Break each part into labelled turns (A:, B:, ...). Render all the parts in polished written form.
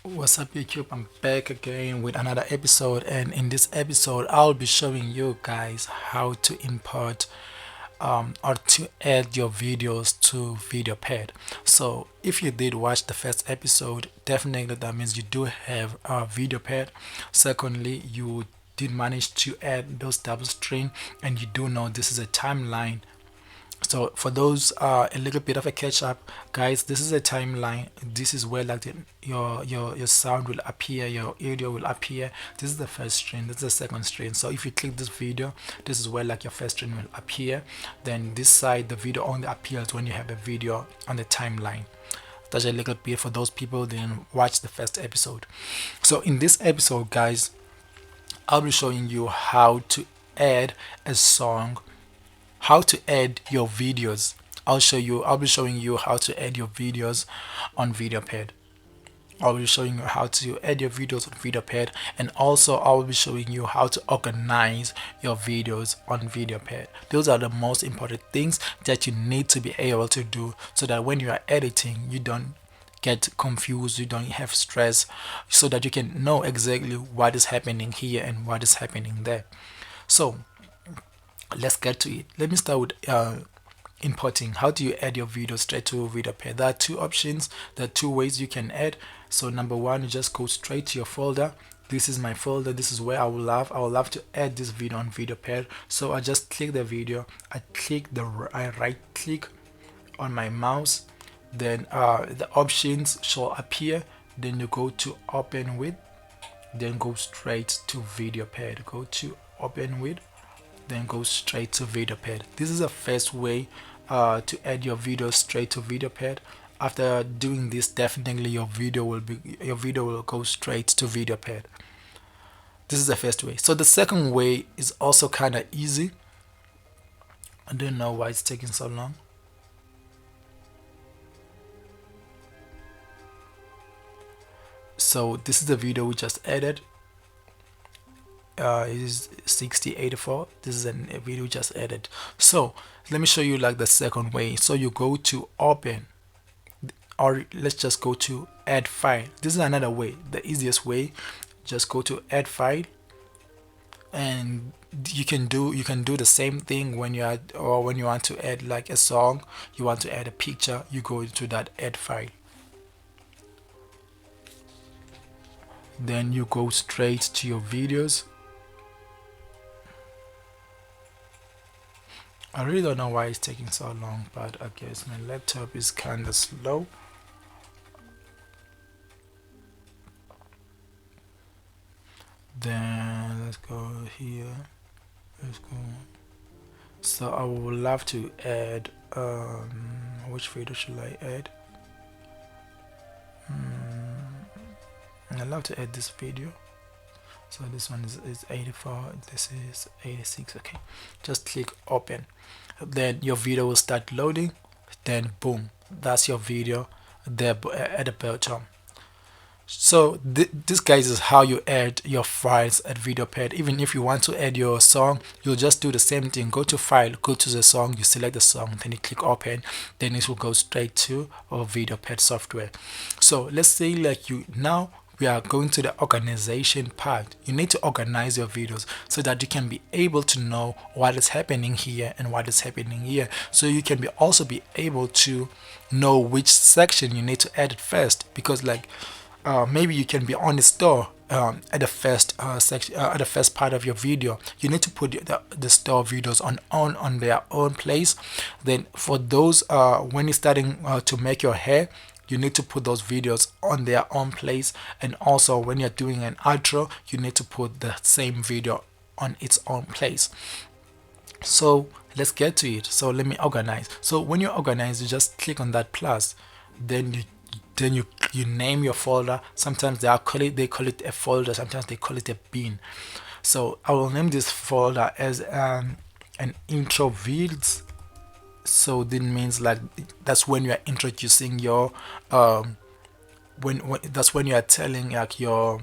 A: What's up YouTube? I'm back again with another episode, and in this episode I'll be showing you guys how to import or to add your videos to VideoPad. So if you did watch the first episode, definitely that means you do have a VideoPad. Secondly, you did manage to add those double string, and you do know this is a timeline. So for those a little bit of a catch up, guys, this is a timeline. This is where like your sound will appear, your audio will appear. This is the first string, this is the second string. So if you click this video, this is where like your first string will appear. Then this side, the video only appears when you have the video on the timeline. That's a little bit for those people that didn't watch the first episode. So in this episode, guys, I'll be showing you how to add a song, how to add your videos. I'll be showing you how to add your videos on VideoPad. I'll be showing you how to add your videos on VideoPad, and also I'll be showing you how to organize your videos on VideoPad. Those are the most important things that you need to be able to do, so that when you are editing, you don't get confused, you don't have stress, so that you can know exactly what is happening here and what is happening there. So let's get to it. Let me start with importing. How do you add your video straight to VideoPad? There are two options. There are two ways you can add. So number one, you just go straight to your folder. This is my folder. This is where I would love to add this video on VideoPad. So I just click the video. I right click on my mouse. Then the options shall appear. Then you go to open with. Then go straight to VideoPad. Go to open with. Then go straight to VideoPad. This is the first way to add your video straight to VideoPad. After doing this, definitely your video will go straight to VideoPad. This is the first way. So the second way is also kind of easy. I don't know why it's taking so long. So this is the video we just added. Is 6084. This is a video just added. So let me show you like the second way. So you go to open, or let's just go to add file. This is another way, the easiest way. Just go to add file, and you can do the same thing when you add, or when you want to add like a song, you want to add a picture, you go to that add file. Then you go straight to your videos. I really don't know why it's taking so long, but I guess my laptop is kind of slow. Then let's go here. Let's go. So I would love to add which video should I add? I'd love to add this video. So this one is 84, this is 86. Okay, just click open. Then your video will start loading. Then boom, that's your video there at the bottom. So this, guys, is how you add your files at VideoPad. Even if you want to add your song, you'll just do the same thing. Go to file, go to the song, you select the song, then you click open, then it will go straight to our VideoPad software. So let's say like now we are going to the organization part. You need to organize your videos so that you can be able to know what is happening here and what is happening here. So you can also be able to know which section you need to edit first, because like maybe you can be on the store at the first section, at the first part of your video. You need to put the store videos on their own place. Then for those when you're starting to make your hair, you need to put those videos on their own place. And also when you're doing an outro, you need to put the same video on its own place. So let's get to it. So let me organize. So when you organize, you just click on that plus, then you name your folder. Sometimes they call it a folder, sometimes they call it a bin. So I will name this folder as an intro vids. So this means like that's when you are introducing your when that's when you are telling like your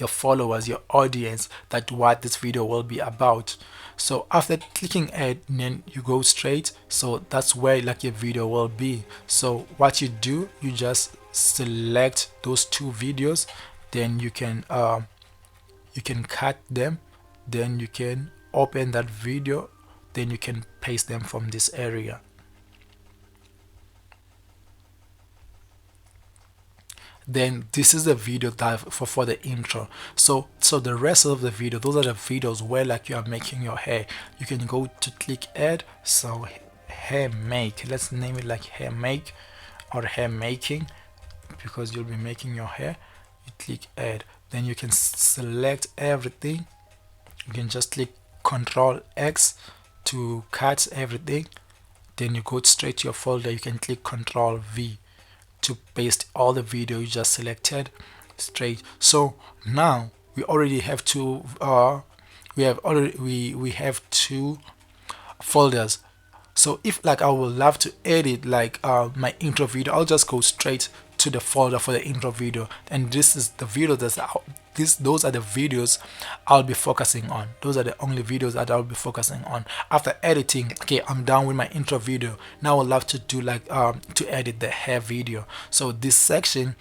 A: followers, your audience, that what this video will be about. So after clicking add, then you go straight. So that's where like your video will be. So what you do, you just select those two videos, then you can cut them, then you can open that video, then you can paste them from this area. Then this is the video that for the intro. So the rest of the video, those are the videos where like you are making your hair. You can go to click add. So hair make, let's name it like hair make or hair making, because you'll be making your hair. You click add, then you can select everything. You can just click Ctrl X to cut everything, then you go straight to your folder. You can click Ctrl V to paste all the video you just selected straight. So now we already have two we have two folders. So if like I would love to edit like my intro video, I'll just go straight to the folder for the intro video, and this is the video those are the videos I'll be focusing on. Those are the only videos that I'll be focusing on after editing. Okay, I'm done with my intro video. Now I'd love to do like to edit the hair video. So this section,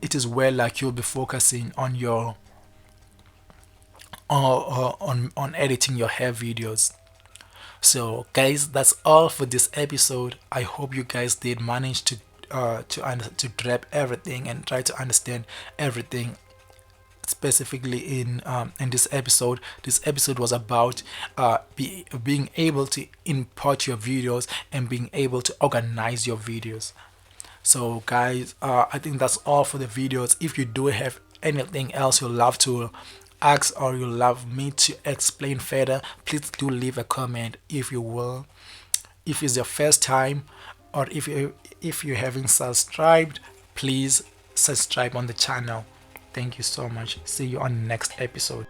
A: it is where like you'll be focusing on your on editing your hair videos. So guys, that's all for this episode. I hope you guys did manage to grab everything and try to understand everything. Specifically in this episode. This episode was about being able to import your videos and being able to organize your videos. So guys, I think that's all for the videos. If you do have anything else you'd love to ask or you love me to explain further, please do leave a comment. If you will, if it's your first time, or if you haven't subscribed, please subscribe on the channel. Thank you so much. See you on the next episode.